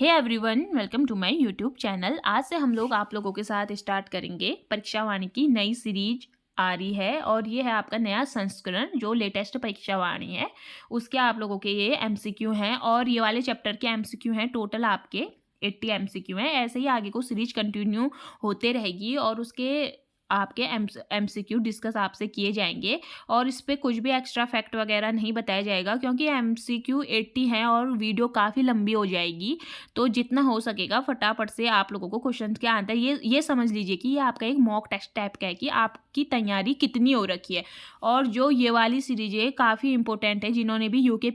Hey everyone, welcome to my YouTube channel. आज से हम लोग आप लोगों के साथ स्टार्ट करेंगे परीक्षा वाणी की नई सीरीज आ रही है और ये है आपका नया संस्करण जो लेटेस्ट परीक्षा वाणी है उसके आप लोगों के ये एमसीक्यू हैं और ये वाले चैप्टर के एमसीक्यू हैं टोटल आपके 80 एमसीक्यू हैं। ऐसे ही आगे को सीरीज कंटिन्यू होते रहेगी और उसके आपके एमसीक्यू डिस्कस आपसे किए जाएंगे और इस पर कुछ भी एक्स्ट्रा फैक्ट वगैरह नहीं बताया जाएगा क्योंकि एमसीक्यू 80 हैं और वीडियो काफ़ी लंबी हो जाएगी। तो जितना हो सकेगा फटाफट से आप लोगों को क्वेश्चन के आंसर ये समझ लीजिए कि ये आपका एक मॉक टेस्ट टाइप का है कि आपकी तैयारी कितनी हो रखी है। और जो ये वाली सीरीज है काफ़ी इंपॉर्टेंट है, जिन्होंने भी यूके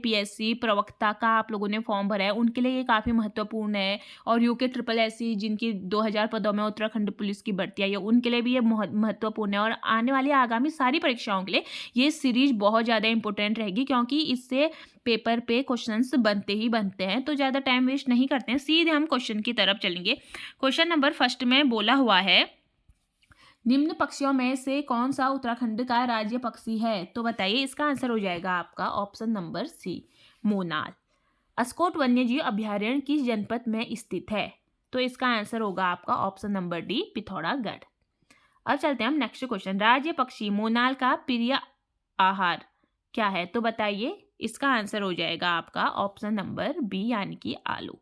प्रवक्ता का आप लोगों ने फॉर्म भरा है उनके लिए ये काफ़ी महत्वपूर्ण है। और यूके SSS जिनकी 2000 पदों में उत्तराखंड पुलिस की भर्ती आई है उनके लिए भी ये महत्वपूर्ण है और आने वाली आगामी सारी परीक्षाओं के लिए ये सीरीज बहुत ज़्यादा इंपॉर्टेंट रहेगी क्योंकि इससे पेपर पे क्वेश्चंस बनते ही बनते हैं। तो ज़्यादा टाइम वेस्ट नहीं करते हैं, सीधे हम क्वेश्चन की तरफ चलेंगे। क्वेश्चन नंबर फर्स्ट में बोला हुआ है, निम्न पक्षियों में से कौन सा उत्तराखंड का राज्य पक्षी है? तो बताइए, इसका आंसर हो जाएगा आपका ऑप्शन नंबर सी, मोनाल। अस्कोट वन्यजीव अभ्यारण्य किस जनपद में स्थित है? तो इसका आंसर होगा आपका ऑप्शन नंबर डी, पिथौरागढ़। अब चलते हैं हम नेक्स्ट क्वेश्चन। राज्य पक्षी मोनाल का प्रिय आहार क्या है? तो बताइए, इसका आंसर हो जाएगा आपका ऑप्शन नंबर बी यानी कि आलू।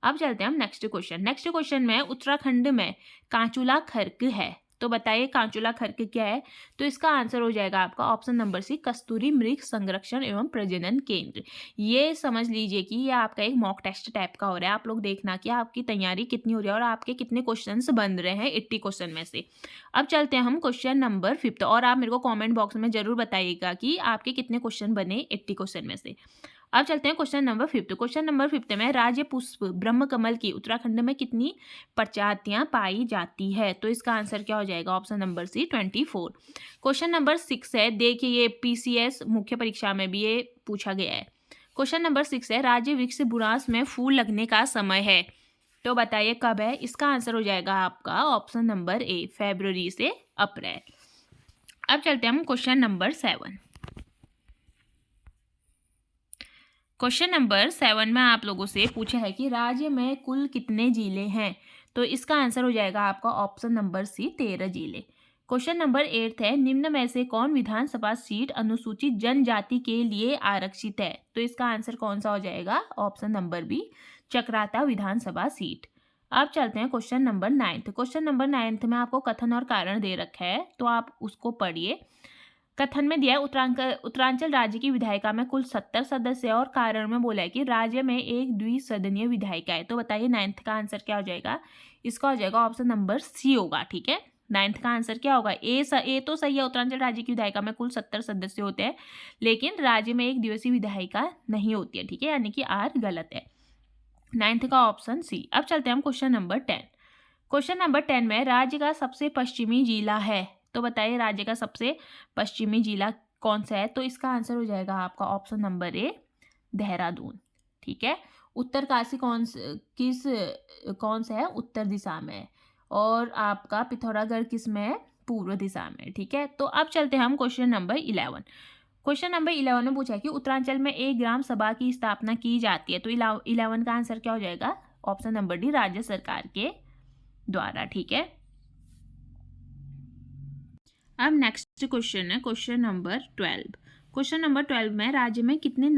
अब चलते हैं हम नेक्स्ट क्वेश्चन। नेक्स्ट क्वेश्चन में उत्तराखंड में कांचुला खर्क है, तो बताइए कांचुला खर्क क्या है? तो इसका आंसर हो जाएगा आपका ऑप्शन नंबर सी, कस्तूरी मृग संरक्षण एवं प्रजनन केंद्र। ये समझ लीजिए कि ये आपका एक मॉक टेस्ट टाइप का हो रहा है। आप लोग देखना कि आपकी तैयारी कितनी हो रही है और आपके कितने क्वेश्चंस बन रहे हैं 80 क्वेश्चन में से। अब चलते हैं हम क्वेश्चन नंबर 5 और आप मेरे को कॉमेंट बॉक्स में जरूर बताइएगा कि आपके कितने क्वेश्चन बने 80 क्वेश्चन में से। अब चलते हैं क्वेश्चन नंबर 5। क्वेश्चन नंबर 5 में राज्य पुष्प ब्रह्म कमल की उत्तराखंड में कितनी प्रजातियां पाई जाती है? तो इसका आंसर क्या हो जाएगा? Option number C, 24। Question number 6 है, देखिए ये पीसीएस मुख्य परीक्षा में भी ये पूछा गया है। क्वेश्चन नंबर 6 है, राज्य वृक्ष बुरांस में फूल लगने का समय है, तो बताइए कब है? इसका आंसर हो जाएगा आपका ऑप्शन नंबर ए, फरवरी से अप्रैल। अब चलते हैं हम क्वेश्चन नंबर 7। क्वेश्चन नंबर 7 में आप लोगों से पूछा है कि राज्य में कुल कितने जिले हैं? तो इसका आंसर हो जाएगा आपका ऑप्शन नंबर सी, 13 जिले। क्वेश्चन नंबर 8 है, निम्न में से कौन विधानसभा सीट अनुसूचित जनजाति के लिए आरक्षित है? तो इसका आंसर कौन सा हो जाएगा? ऑप्शन नंबर बी, चक्राता विधानसभा सीट। अब चलते हैं क्वेश्चन नंबर 9। क्वेश्चन नंबर 9 में आपको कथन और कारण दे रखा है, तो आप उसको पढ़िए। कथन में दिया है, उत्तरांचल राज्य की विधायिका में कुल 70 सदस्य और कारण में बोला है कि राज्य में एक द्विसदनीय विधायिका है। तो बताइए 9th का आंसर क्या हो जाएगा? इसका हो जाएगा ऑप्शन नंबर सी होगा। ठीक है, 9th का आंसर क्या होगा? ए तो सही है, उत्तरांचल राज्य की विधायिका में कुल 70 सदस्य होते हैं लेकिन राज्य में एक दिवसीय विधायिका नहीं होती है। ठीक है, यानी कि आर गलत है, 9th का ऑप्शन सी। अब चलते हैं हम क्वेश्चन नंबर 10। क्वेश्चन नंबर 10 में राज्य का सबसे पश्चिमी जिला है, तो बताइए राज्य का सबसे पश्चिमी जिला कौन सा है? तो इसका आंसर हो जाएगा आपका ऑप्शन नंबर ए, देहरादून। ठीक है, उत्तरकाशी कौन सा है? उत्तर दिशा में। और आपका पिथौरागढ़ किस में है? पूर्व दिशा में। ठीक है, तो अब चलते हैं हम क्वेश्चन नंबर 11। क्वेश्चन नंबर 11 में पूछा है कि उत्तरांचल में एक ग्राम सभा की स्थापना की जाती है, तो 11 का आंसर क्या हो जाएगा? ऑप्शन नंबर डी, राज्य सरकार के द्वारा। ठीक है, अब नेक्स्ट क्वेश्चन है क्वेश्चन नंबर 12। क्वेश्चन नंबर 12 में राज्य में कितने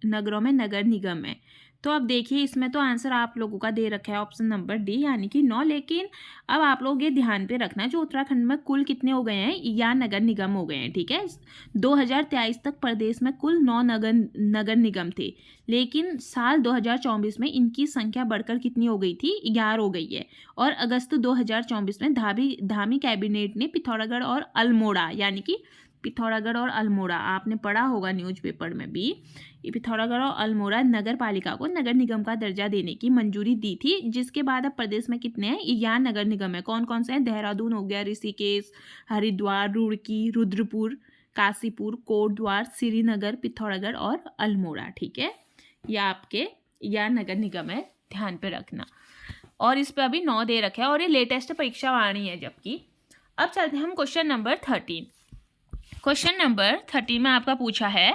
नगरों में नगर निगम है? तो अब देखिए इसमें तो आंसर आप लोगों का दे रखा है ऑप्शन नंबर डी यानी कि 9, लेकिन अब आप लोग ये ध्यान पे रखना जो उत्तराखंड में कुल कितने हो गए हैं या नगर निगम हो गए हैं। ठीक है, 2023 तक प्रदेश में कुल 9 नगर निगम थे, लेकिन साल 2024 में इनकी संख्या बढ़कर कितनी हो गई थी? 11 हो गई है। और अगस्त 2024 में धामी कैबिनेट ने पिथौरागढ़ और अल्मोड़ा, यानी कि पिथौरागढ़ और अल्मोड़ा आपने पढ़ा होगा न्यूज़पेपर में भी, पिथौरागढ़ और अल्मोड़ा नगर पालिका को नगर निगम का दर्जा देने की मंजूरी दी थी, जिसके बाद अब प्रदेश में कितने हैं? 11 नगर निगम है। कौन कौन से हैं? देहरादून हो गया, ऋषिकेश, हरिद्वार, रुड़की, रुद्रपुर, काशीपुर, कोटद्वार, श्रीनगर, पिथौरागढ़ और अल्मोड़ा। ठीक है, यह आपके 11 नगर निगम है, ध्यान पे रखना। और इस पर अभी 9 दे रखे हैं और ये लेटेस्ट परीक्षा वाणी है जबकि। अब चलते हैं हम क्वेश्चन नंबर 13। क्वेश्चन नंबर 13 में आपका पूछा है,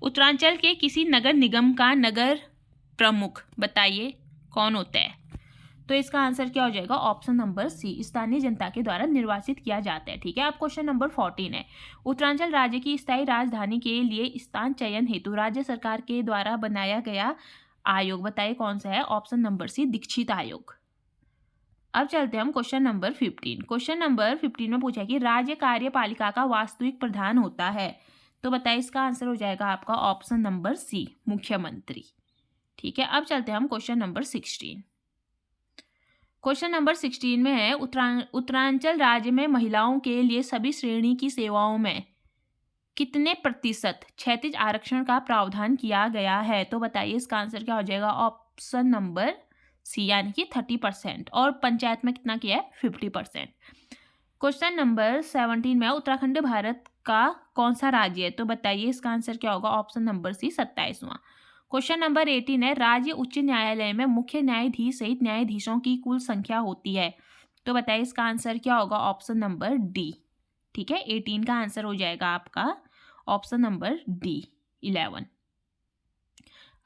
उत्तरांचल के किसी नगर निगम का नगर प्रमुख बताइए कौन होता है? तो इसका आंसर क्या हो जाएगा? ऑप्शन नंबर सी, स्थानीय जनता के द्वारा निर्वाचित किया जाता है। ठीक है, अब क्वेश्चन नंबर 14 है। उत्तरांचल राज्य की स्थायी राजधानी के लिए स्थान चयन हेतु राज्य सरकार के द्वारा बनाया गया आयोग बताइए कौन सा है? ऑप्शन नंबर सी, दीक्षित आयोग। अब चलते हैं हम क्वेश्चन नंबर 15। क्वेश्चन नंबर 15 में पूछा कि राज्य कार्यपालिका का वास्तविक प्रधान होता है, तो बताइए इसका आंसर हो जाएगा आपका ऑप्शन नंबर सी, मुख्यमंत्री। ठीक है, अब चलते हैं हम क्वेश्चन नंबर 16। क्वेश्चन नंबर 16 में है उत्तरांचल राज्य में महिलाओं के लिए सभी श्रेणी की सेवाओं में कितने प्रतिशत क्षैतिज आरक्षण का प्रावधान किया गया है, तो बताइए इसका आंसर क्या हो जाएगा? ऑप्शन नंबर सी, यानी कि 30%। और पंचायत में कितना किया है? 50%। क्वेश्चन नंबर 17 में उत्तराखंड भारत का कौन सा राज्य है, तो बताइए इसका आंसर क्या होगा? ऑप्शन नंबर सी, 27वां। क्वेश्चन नंबर 18 है। राज्य उच्च न्यायालय में मुख्य न्यायाधीश सहित न्यायाधीशों की कुल संख्या होती है, तो बताइए इसका आंसर क्या होगा? Option number D. ठीक है, 18 का आंसर हो जाएगा आपका ऑप्शन नंबर डी, 11।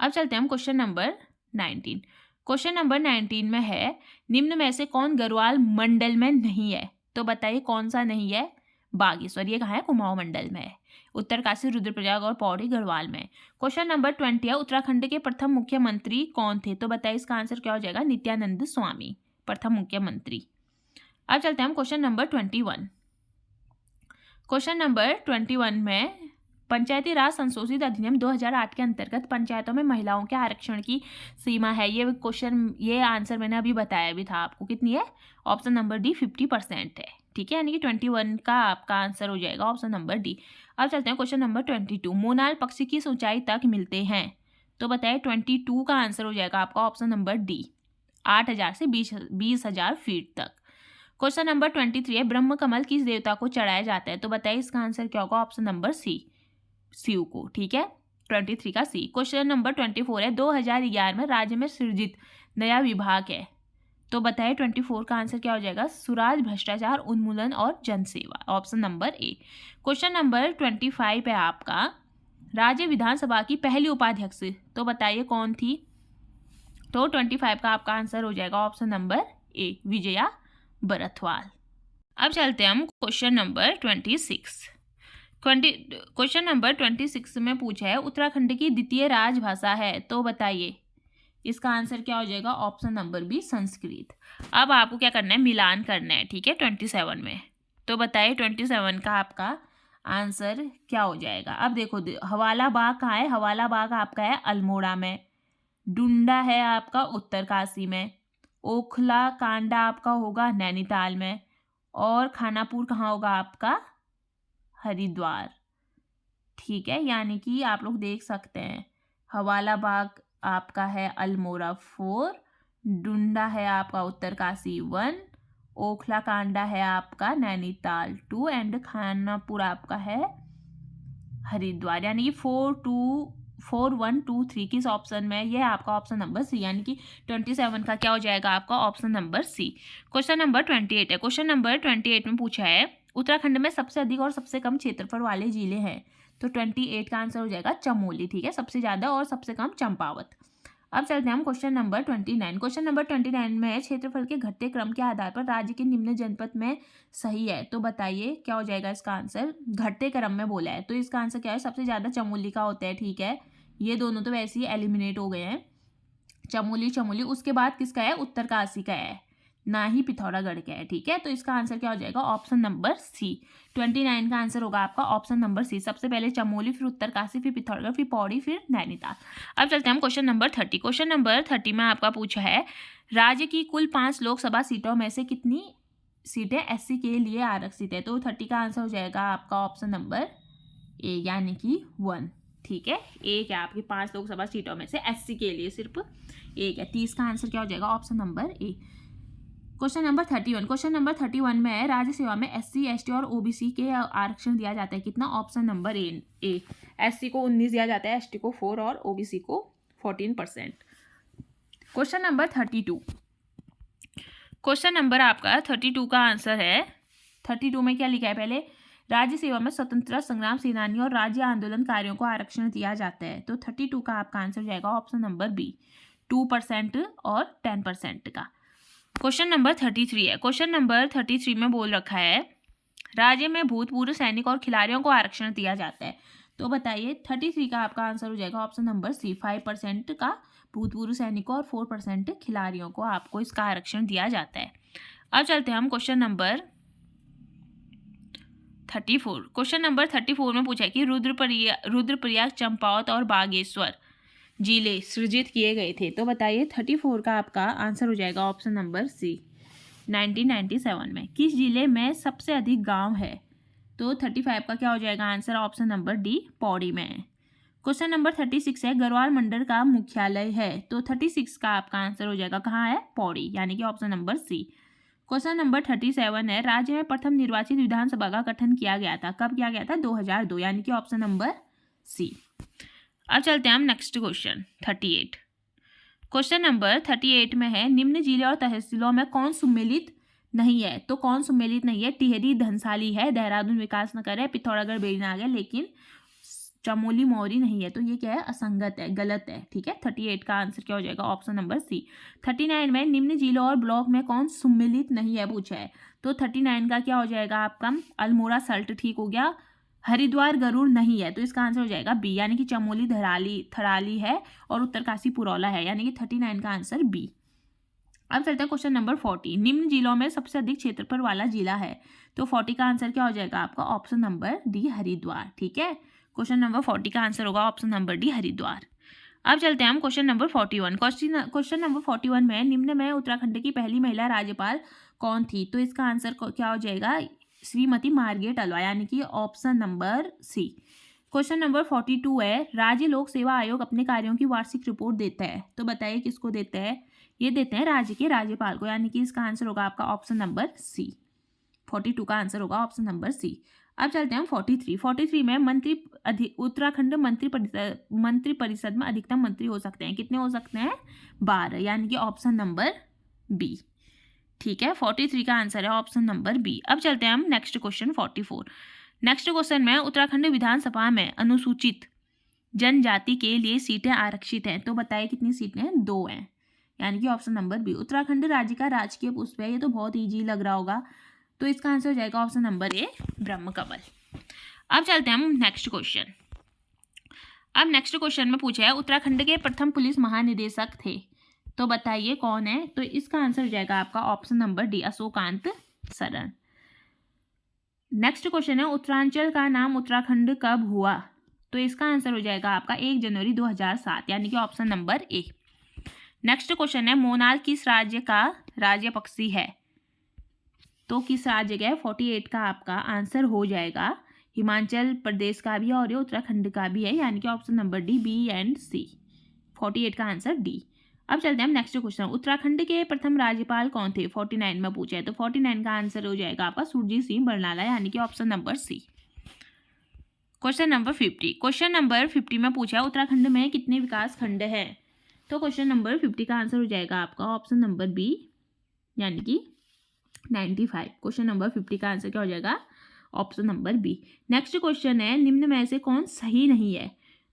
अब चलते हैं हम क्वेश्चन नंबर 19। क्वेश्चन नंबर 19 में है निम्न में से कौन गढ़वाल मंडल में नहीं है, तो बताइए कौन सा नहीं है? बागेश्वर, ये कहाँ है? कुमाऊं मंडल में है। उत्तरकाशी, रुद्रप्रयाग और पौड़ी गढ़वाल में। क्वेश्चन नंबर 20 है। उत्तराखंड के प्रथम मुख्यमंत्री कौन थे, तो बताइए इसका आंसर क्या हो जाएगा? नित्यानंद स्वामी, प्रथम मुख्यमंत्री। अब चलते हैं हम क्वेश्चन नंबर 21। क्वेश्चन नंबर 21 में पंचायती राज संशोधित अधिनियम 2008 के अंतर्गत पंचायतों में महिलाओं के आरक्षण की सीमा है। ये आंसर मैंने अभी बताया भी था आपको, कितनी है? ऑप्शन नंबर डी, 50% है। ठीक है, यानी कि 21 का आपका आंसर हो जाएगा ऑप्शन नंबर डी। अब चलते हैं क्वेश्चन नंबर 22। मोनाल पक्षी की ऊंचाई तक मिलते हैं, तो बताइए 22 का आंसर हो जाएगा आपका ऑप्शन नंबर डी, 8,000 से 20,000 फीट तक। क्वेश्चन नंबर 23 है। ब्रह्म कमल किस देवता को चढ़ाया जाता है, तो बताइए इसका आंसर क्या होगा? ऑप्शन नंबर सी, शिव को। ठीक है, 23 का सी। क्वेश्चन नंबर 24 है। 2011 में राज्य में सृजित नया विभाग है, तो बताइए 24 का आंसर क्या हो जाएगा? सुराज, भ्रष्टाचार उन्मूलन और जनसेवा, option number A. Question number 25 है आपका राज्य विधानसभा की पहली उपाध्यक्ष, तो बताइए कौन थी? तो 25 का आपका आंसर हो जाएगा option number A, Vijaya Barthwal. अब चलते हैं हम क्वेश्चन नंबर 26। क्वेश्चन नंबर 26 में पूछा है उत्तराखंड की द्वितीय राजभाषा है, तो बताइए इसका आंसर क्या हो जाएगा? Option number B, Sanskrit. अब आपको क्या करना है? मिलान करना है। ठीक है, 27 में, तो बताइए 27 का आपका आंसर क्या हो जाएगा? अब देखो हवाला बाग कहाँ है? हवाला बाग आपका है अल्मोड़ा में। डुंडा है आपका उत्तरकाशी में। ओखला कांडा आपका होगा नैनीताल में। और खानापुर कहाँ होगा आपका? हरिद्वार। ठीक है, यानी कि आप लोग देख सकते हैं हवाला बाग आपका है अल्मोड़ा 4, डुंडा है आपका उत्तरकाशी 1, ओखला कांडा है आपका नैनीताल 2 एंड खानापुर आपका है हरिद्वार। यानी कि 4, 1, 2, 3 किस ऑप्शन में? ये आपका ऑप्शन नंबर सी, यानी कि 27 का क्या हो जाएगा आपका? Option number C. Question number 28 है। क्वेश्चन नंबर 28 में पूछा है उत्तराखंड में सबसे अधिक और सबसे कम क्षेत्रफल वाले जिले हैं, तो 28 का आंसर हो जाएगा चमोली। ठीक है, सबसे ज़्यादा और सबसे कम चंपावत। अब चलते हैं हम क्वेश्चन नंबर 29। क्वेश्चन नंबर 29 में है क्षेत्रफल के घटते क्रम के आधार पर राज्य के निम्न जनपद में सही है, तो बताइए क्या हो जाएगा इसका आंसर? घटते क्रम में बोला है, तो इसका आंसर क्या है? सबसे ज़्यादा चमोली का होता है। ठीक है, ये दोनों तो वैसे ही एलिमिनेट हो गए हैं, चमोली। उसके बाद किसका है? उत्तरकाशी का है, ना ही पिथौरागढ़ का है। ठीक है, तो इसका आंसर क्या हो जाएगा? ऑप्शन नंबर सी। 29 का आंसर होगा आपका ऑप्शन नंबर सी। सबसे पहले चमोली, फिर उत्तरकाशी, फिर पिथौरागढ़, फिर पौड़ी, फिर नैनीताल। अब चलते हैं हम क्वेश्चन नंबर 30। क्वेश्चन नंबर 30 में आपका पूछा है राज्य की कुल 5 लोकसभा सीटों में से कितनी सीटें एससी के लिए आरक्षित है, तो 30 का आंसर हो जाएगा आपका ऑप्शन नंबर ए, यानी कि 1। ठीक है, एक है आपकी 5 लोकसभा सीटों में से एससी के लिए सिर्फ एक है। 30 का आंसर क्या हो जाएगा? Option number A. Question number 31। Question number 31 में है राज्य सेवा में एससी, एसटी और ओबीसी के आरक्षण दिया जाता है कितना? Option number A. एससी को 19 दिया जाता है, एसटी को 4 और ओबीसी को 14%। Question number 32। क्वेश्चन नंबर आपका 32 का आंसर है 32 में क्या लिखा है? पहले राज्य सेवा में स्वतंत्रता संग्राम सेनानी और राज्य आंदोलनकारियों को आरक्षण दिया जाता है, तो 32 का आपका आंसर जाएगा ऑप्शन नंबर बी, 2% और 10% का। क्वेश्चन नंबर 33 है। क्वेश्चन नंबर 33 में बोल रखा है राज्य में भूतपूर्व सैनिक और खिलाड़ियों को आरक्षण दिया जाता है। तो बताइए 33 का आपका आंसर हो जाएगा ऑप्शन नंबर सी, 5% का भूतपूर्व सैनिकों और 4% खिलाड़ियों को आपको इसका आरक्षण दिया जाता है। अब चलते हैं हम क्वेश्चन नंबर 34। क्वेश्चन नंबर 34 में पूछा है कि रुद्रप्रयाग, चंपावत और बागेश्वर जिले सृजित किए गए थे। तो बताइए 34 का आपका आंसर हो जाएगा ऑप्शन नंबर सी, 1997 में। किस जिले में सबसे अधिक गांव है? तो 35 का क्या हो जाएगा answer? Option number D, Pauri में। क्वेश्चन नंबर 36 है गढ़वाल मंडल का मुख्यालय है। तो 36 का आपका आंसर हो जाएगा कहाँ है? पौड़ी, यानी कि option number C. Question number 37 है राज्य में प्रथम निर्वाचित विधानसभा का गठन किया गया था। कब किया गया था? 2002, यानी कि ऑप्शन नंबर सी। अब चलते हैं हम नेक्स्ट क्वेश्चन 38। क्वेश्चन नंबर 38 में है निम्न जिले और तहसीलों में कौन सम्मिलित नहीं है? तो कौन सम्मिलित नहीं है? टिहरी धनसाली है, देहरादून विकासनगर है, पिथौरागढ़ बेरीनाग है, लेकिन चमोली मौरी नहीं है। तो ये क्या है? असंगत है, गलत है। ठीक है, 38 का आंसर क्या हो जाएगा? ऑप्शन नंबर सी। 39 में निम्न जिलों और ब्लॉक में कौन सम्मिलित नहीं है पूछा है। तो 39 का क्या हो जाएगा आपका? अल्मोड़ा सल्ट ठीक हो गया, हरिद्वार गरुड़ नहीं है। तो इसका आंसर हो जाएगा बी, यानी कि चमोली थराली है और उत्तरकाशी पुरौला है, यानी कि 39 का आंसर बी। अब चलते हैं क्वेश्चन नंबर 40। निम्न जिलों में सबसे अधिक क्षेत्रफल वाला जिला है। तो 40 का आंसर क्या हो जाएगा आपका? Option number D, Haridwar. ठीक है, क्वेश्चन नंबर 40 का आंसर होगा ऑप्शन नंबर डी, हरिद्वार। अब चलते हैं हम क्वेश्चन नंबर 41। क्वेश्चन नंबर 41 में निम्न में उत्तराखंड की पहली महिला राज्यपाल कौन थी? तो इसका आंसर क्या हो जाएगा? श्रीमती मार्गरेट अल्वा, यानी कि option number C. Question number 42 है राज्य लोक सेवा आयोग अपने कार्यों की वार्षिक रिपोर्ट देता है। तो बताइए किसको देते हैं? ये देते हैं राज्य के राज्यपाल को, यानी कि इसका आंसर होगा आपका ऑप्शन नंबर सी। 42 का आंसर होगा ऑप्शन नंबर सी। अब चलते हैं हम 43 में उत्तराखंड मंत्री परिषद में अधिकतम मंत्री हो सकते हैं। कितने हो सकते हैं? 12, यानी कि ऑप्शन नंबर बी। ठीक है, 43 का आंसर है ऑप्शन नंबर बी। अब चलते हैं हम नेक्स्ट क्वेश्चन 44। नेक्स्ट क्वेश्चन में उत्तराखंड विधानसभा में अनुसूचित जनजाति के लिए सीटें आरक्षित हैं। तो बताइए कितनी सीटें हैं? 2 हैं, यानी कि ऑप्शन नंबर बी। उत्तराखंड राज्य का राजकीय पुष्प है। ये तो बहुत ईजी लग रहा होगा, तो इसका आंसर हो जाएगा ऑप्शन नंबर ए, ब्रह्मकमल। अब चलते हैं हम नेक्स्ट क्वेश्चन। अब नेक्स्ट क्वेश्चन में पूछा है उत्तराखंड के प्रथम पुलिस महानिदेशक थे। तो बताइए कौन है? तो इसका आंसर हो जाएगा आपका option number D, Ashokant Saran. Next question है उत्तरांचल का नाम उत्तराखंड कब हुआ? तो इसका आंसर हो जाएगा आपका 1 जनवरी 2007, यानी कि option number A. Next question है मोनाल किस राज्य का राज्य पक्षी है? तो किस राज्य का है? 48 का आपका आंसर हो जाएगा हिमाचल प्रदेश का भी है और ये उत्तराखंड का भी है, यानी कि option number D, B and C. 48 का आंसर डी। अब चलते हैं हम नेक्स्ट क्वेश्चन। उत्तराखंड के प्रथम राज्यपाल कौन थे? 49 में पूछा है। तो 49 का आंसर हो जाएगा आपका सुरजीत सिंह बरनाला, यानी कि option number C. Question number 50। Question number 50 में पूछा है उत्तराखंड में कितने विकास खंड है? तो क्वेश्चन नंबर 50 का आंसर हो जाएगा आपका ऑप्शन नंबर बी, यानी कि 95। क्वेश्चन नंबर 50 का आंसर क्या हो जाएगा? Option number B. Next question है निम्न में से कौन सही नहीं है?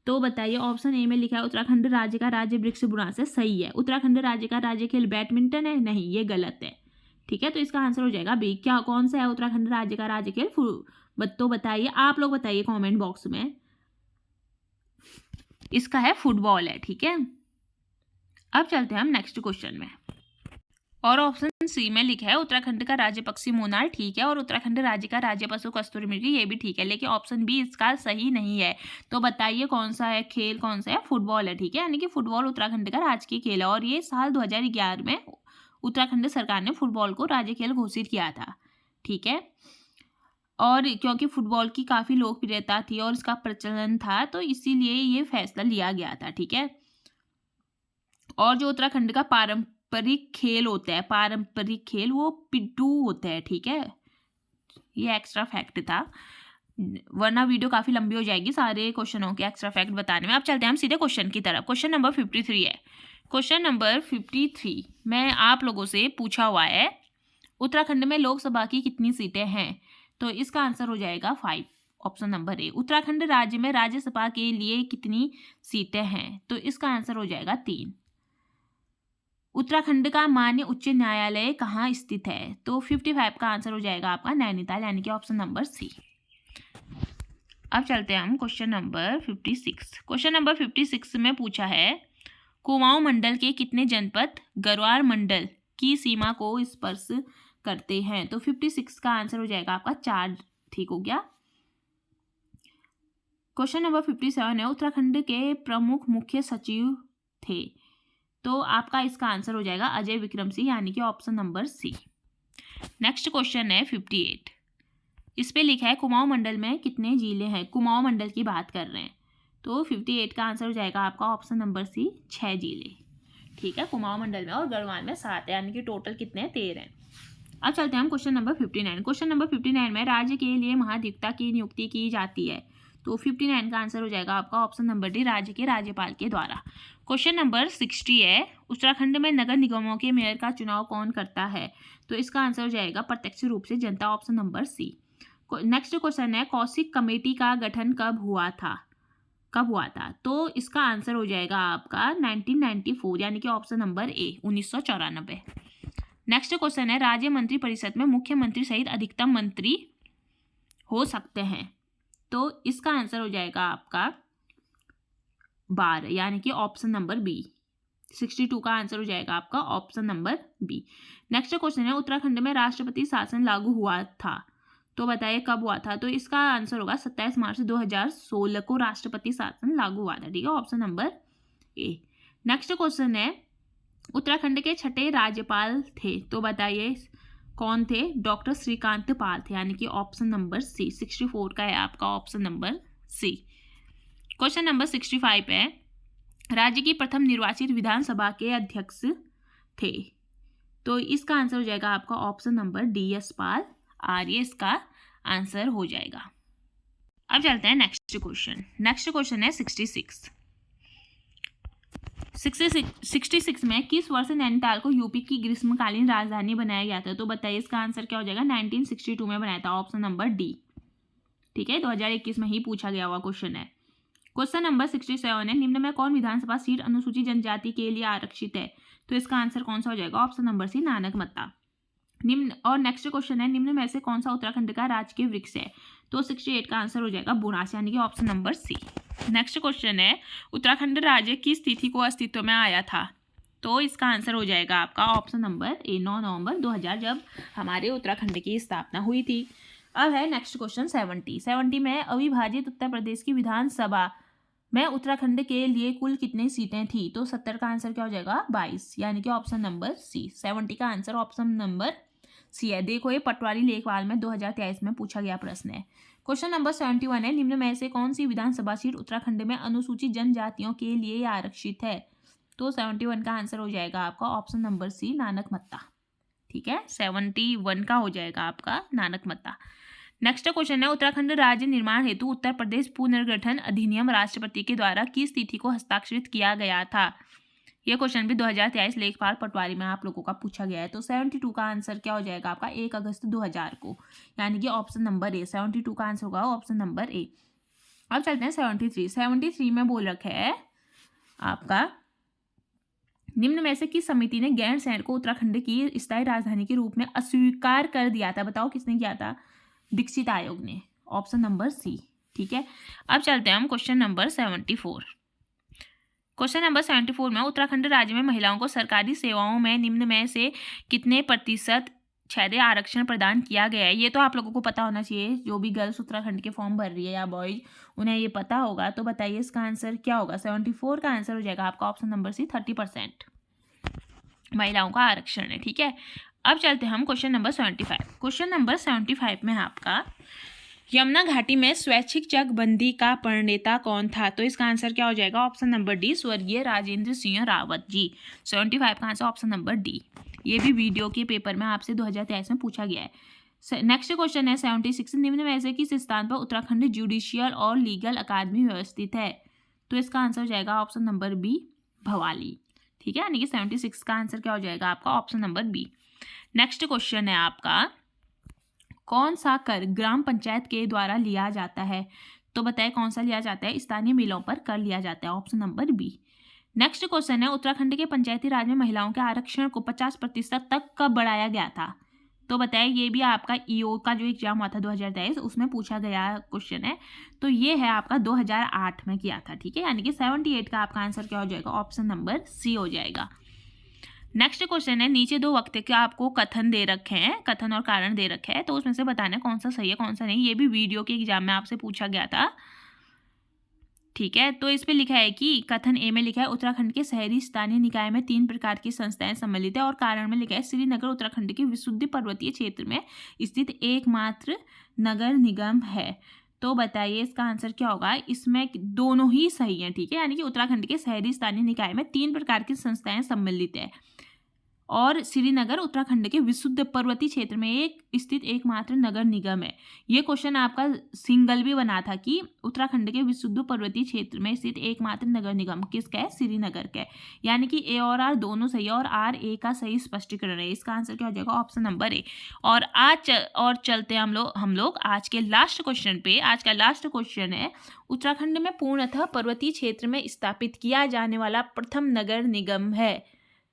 तो बताइए, ऑप्शन ए में लिखा है उत्तराखंड राज्य का राज्य वृक्ष बुना से सही है। उत्तराखंड राज्य का राज्य खेल बैडमिंटन है, नहीं, ये गलत है। ठीक है, तो इसका आंसर हो जाएगा बी। क्या कौन सा है उत्तराखंड राज्य का राज्य खेल? तो बताइए, आप लोग बताइए कमेंट बॉक्स में। इसका है फुटबॉल है। ठीक है, अब चलते हैं हम नेक्स्ट क्वेश्चन में। और ऑप्शन सी में लिखा है उत्तराखंड का राज्य पक्षी मोनाल, ठीक है, और उत्तराखंड राज्य का राज्य पशु कस्तूरी मृग, ये भी ठीक है, लेकिन ऑप्शन बी इसका सही नहीं है। तो बताइए कौन सा है खेल? कौन सा है? फुटबॉल है। ठीक है, यानी कि फुटबॉल उत्तराखंड का राजकीय खेल है और ये साल 2011 में उत्तराखंड सरकार ने फुटबॉल को राज्य खेल घोषित किया था। ठीक है, और क्योंकि फुटबॉल की काफ़ी लोकप्रियता थी और इसका प्रचलन था, तो इसीलिए ये फैसला लिया गया था। ठीक है, और जो उत्तराखंड का पारंपरिक खेल होता है, पारंपरिक खेल, वो पिड्डू होता है। ठीक है, ये एक्स्ट्रा फैक्ट था, वरना वीडियो काफ़ी लंबी हो जाएगी सारे क्वेश्चनों के एक्स्ट्रा फैक्ट बताने में। अब चलते हैं हम सीधे क्वेश्चन की तरफ। क्वेश्चन नंबर 53 है। क्वेश्चन नंबर 53 में आप लोगों से पूछा हुआ है उत्तराखंड में लोकसभा की कितनी सीटें हैं? तो इसका आंसर हो जाएगा 5, ऑप्शन नंबर ए। उत्तराखंड राज्य में राज्यसभा के लिए कितनी सीटें हैं? तो इसका आंसर हो जाएगा 3। उत्तराखंड का मान्य उच्च न्यायालय कहाँ स्थित है? तो 55 का आंसर हो जाएगा आपका नैनीताल, यानी कि ऑप्शन नंबर सी। अब चलते हैं हम क्वेश्चन नंबर 56। क्वेश्चन नंबर 56 में पूछा है, कुमाऊं मंडल के कितने जनपद गढ़वाल मंडल की सीमा को स्पर्श करते हैं? तो 56 का आंसर हो जाएगा आपका 4। ठीक हो गया। क्वेश्चन नंबर 57 है, उत्तराखंड के प्रमुख मुख्य सचिव थे? तो आपका इसका आंसर हो जाएगा अजय विक्रम सिंह, यानी कि option number C. Next question है 58। इस पे लिखा है कुमाऊं मंडल में कितने जिले हैं? कुमाऊं मंडल की बात कर रहे हैं। तो 58 का आंसर हो जाएगा आपका ऑप्शन नंबर सी, 6 जिले। ठीक है, कुमाऊं मंडल में और गढ़वाल में 7 है, यानी कि टोटल कितने 13 हैं। अब चलते हैं हम क्वेश्चन नंबर 59। क्वेश्चन नंबर 59 में राज्य के लिए महाधिवक्ता की नियुक्ति की जाती है? तो 59 का आंसर हो जाएगा आपका ऑप्शन नंबर डी, राज्य के राज्यपाल के द्वारा। क्वेश्चन नंबर 60 है, उत्तराखंड में नगर निगमों के मेयर का चुनाव कौन करता है? तो इसका आंसर हो जाएगा प्रत्यक्ष रूप से जनता, option number C. Next question है, कौशिक कमेटी का गठन कब हुआ था? तो इसका आंसर हो जाएगा आपका 1994, यानी कि option number A, 1994। Next question है, राज्य मंत्री परिषद में मुख्यमंत्री सहित अधिकतम मंत्री हो सकते हैं? तो इसका आंसर हो जाएगा आपका 12, यानी कि ऑप्शन नंबर बी। 62 का आंसर हो जाएगा आपका option number B. Next question है, उत्तराखंड में राष्ट्रपति शासन लागू हुआ था? तो बताइए कब हुआ था? तो इसका आंसर होगा 27 मार्च 2016 को राष्ट्रपति शासन लागू हुआ था। ठीक है, option number A. Next question है, उत्तराखंड के छठे राज्यपाल थे? तो बताइए कौन थे? डॉक्टर श्रीकांत पाल थे, यानी कि ऑप्शन नंबर सी। 64 का है आपका option number C. Question number 65 है, राज्य की प्रथम निर्वाचित विधानसभा के अध्यक्ष थे? तो इसका आंसर हो जाएगा आपका option number D, Yashpal Arya इसका आंसर हो जाएगा। अब चलते हैं नेक्स्ट क्वेश्चन। नेक्स्ट क्वेश्चन है 66 में किस वर्ष नैनीताल को यूपी की ग्रीष्मकालीन राजधानी बनाया गया था? तो बताइए इसका आंसर क्या हो जाएगा? 1962 में बनाया था, ऑप्शन नंबर डी। ठीक है, 2021 में ही पूछा गया हुआ क्वेश्चन है। क्वेश्चन नंबर 67 है, निम्न में कौन विधानसभा सीट अनुसूचित जनजाति के लिए आरक्षित है? तो इसका आंसर कौन सा हो जाएगा? Option number C, Nanakmatta. निम्न और नेक्स्ट क्वेश्चन है, निम्न में से कौन सा उत्तराखंड का राजकीय वृक्ष है? तो 68 का आंसर हो जाएगा बुनास, यानी कि option number C. Next question है, उत्तराखंड राज्य किस तिथि को अस्तित्व में आया था? तो इसका आंसर हो जाएगा आपका ऑप्शन नंबर ए, 9 नवंबर 2000, जब हमारे उत्तराखंड की स्थापना हुई थी। अब है नेक्स्ट क्वेश्चन 70 में, अविभाजित उत्तर प्रदेश की विधानसभा में उत्तराखंड के लिए कुल कितनी सीटें थी? तो 70 का आंसर क्या हो जाएगा? 22, यानी कि ऑप्शन नंबर सी। 70 का आंसर ऑप्शन नंबर सी है। देखो, ये पटवारी लेखपाल में 2023 में पूछा गया प्रश्न है। क्वेश्चन नंबर 71 है, निम्न में से कौन सी विधानसभा सीट उत्तराखंड में अनुसूचित जनजातियों के लिए आरक्षित है? तो 71 का आंसर हो जाएगा आपका ऑप्शन नंबर सी, नानकमत्ता। ठीक है, 71 का हो जाएगा आपका नानकमत्ता। नेक्स्ट क्वेश्चन है, उत्तराखंड राज्य निर्माण हेतु उत्तर प्रदेश पुनर्गठन अधिनियम राष्ट्रपति के द्वारा किस तिथि को हस्ताक्षरित किया गया था? यह क्वेश्चन भी 2023 लेखपाल पटवारी में आप लोगों का पूछा गया है। तो 72 का आंसर क्या हो जाएगा आपका? 1 अगस्त 2000 को, यानी कि ऑप्शन नंबर ए। 72 का आंसर होगा ऑप्शन नंबर ए। अब चलते हैं 73 में बोल रखा है आपका, निम्न में से किस समिति ने गैरसैंण को उत्तराखंड की स्थायी राजधानी के रूप में अस्वीकार कर दिया था? बताओ किसने किया था? दीक्षित आयोग ने, ऑप्शन नंबर सी। ठीक है, अब चलते हैं हम क्वेश्चन नंबर 74। क्वेश्चन नंबर 74 में, उत्तराखंड राज्य में महिलाओं को सरकारी सेवाओं में निम्न में से कितने प्रतिशत क्षेत्रीय आरक्षण प्रदान किया गया है? ये तो आप लोगों को पता होना चाहिए, जो भी गर्ल्स उत्तराखंड के फॉर्म भर रही है या बॉयज, उन्हें ये पता होगा। तो बताइए इसका आंसर क्या होगा? 74 का आंसर हो जाएगा आपका ऑप्शन नंबर सी, 30% महिलाओं का आरक्षण है। ठीक है, अब चलते हैं हम क्वेश्चन नंबर 75। क्वेश्चन नंबर 75 में आपका, यमुना घाटी में स्वैच्छिक चकबंदी का प्रणेता कौन था? तो इसका आंसर क्या हो जाएगा? ऑप्शन नंबर डी, स्वर्गीय राजेंद्र सिंह रावत जी। 75 का आंसर ऑप्शन नंबर डी। ये भी वीडियो के पेपर में आपसे 2023 में पूछा गया है। नेक्स्ट क्वेश्चन है 76, निम्न में से किस स्थान पर उत्तराखंड जुडिशियल और लीगल अकादमी व्यवस्थित है? तो इसका आंसर हो जाएगा ऑप्शन नंबर बी, भवाली। ठीक है, यानी कि 76 का आंसर क्या हो जाएगा आपका? Option number B. Next question है आपका, कौन सा कर ग्राम पंचायत के द्वारा लिया जाता है? तो बताएं कौन सा लिया जाता है? स्थानीय मिलों पर कर लिया जाता है, option number B. Next question है, उत्तराखंड के पंचायती राज में महिलाओं के आरक्षण को 50% तक कब बढ़ाया गया था? तो बताइए, ये भी आपका ईओ का जो एग्जाम हुआ था 2023 उसमें पूछा गया क्वेश्चन है। तो ये है आपका 2008 में किया था, ठीक है, यानी कि 78 का आपका आंसर क्या हो जाएगा? ऑप्शन नंबर सी हो जाएगा। नेक्स्ट क्वेश्चन है, नीचे दो वक्त के आपको कथन दे रखे हैं, कथन और कारण दे रखे हैं, तो उसमें से बताना कौन सा सही है कौन सा नहीं। ये भी वीडियो के एग्जाम में आपसे पूछा गया था, ठीक है। तो इस पे लिखा है कि कथन ए में लिखा है, उत्तराखंड के शहरी स्थानीय निकाय में 3 प्रकार की संस्थाएं सम्मिलित है, और कारण में लिखा है, श्रीनगर उत्तराखंड के विशुद्ध पर्वतीय क्षेत्र में स्थित एकमात्र नगर निगम है। तो बताइए इसका आंसर क्या होगा? इसमें दोनों ही सही है, ठीक है, यानी कि उत्तराखंड के शहरी स्थानीय निकाय में 3 प्रकार की संस्थाएं सम्मिलित है, और श्रीनगर उत्तराखंड के विशुद्ध पर्वतीय क्षेत्र में स्थित एकमात्र नगर निगम है। ये क्वेश्चन आपका सिंगल भी बना था कि उत्तराखंड के विशुद्ध पर्वतीय क्षेत्र में स्थित एकमात्र नगर निगम किसका है? श्रीनगर का है, यानी कि ए और आर दोनों सही है, और आर ए का सही स्पष्टीकरण है। इसका आंसर क्या हो जाएगा? Option number A. और चलते हैं हम लोग आज के लास्ट क्वेश्चन पे। आज का लास्ट क्वेश्चन है, उत्तराखंड में पूर्णतः पर्वतीय क्षेत्र में स्थापित किया जाने वाला प्रथम नगर निगम है।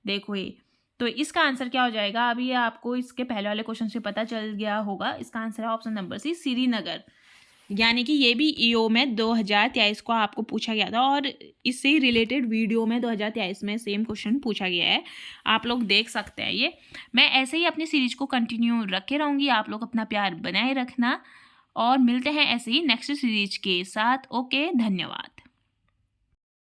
देखो ये, तो इसका आंसर क्या हो जाएगा? अभी आपको इसके पहले वाले क्वेश्चन से पता चल गया होगा। इसका आंसर है ऑप्शन नंबर सी, श्रीनगर, यानी कि ये भी ईओ में 2023 को आपको पूछा गया था, और इससे ही रिलेटेड वीडियो में 2023 में सेम क्वेश्चन पूछा गया है, आप लोग देख सकते हैं। ये मैं ऐसे ही अपनी सीरीज को कंटिन्यू रखे रहूँगी, आप लोग अपना प्यार बनाए रखना, और मिलते हैं ऐसे ही नेक्स्ट सीरीज के साथ। ओके, धन्यवाद।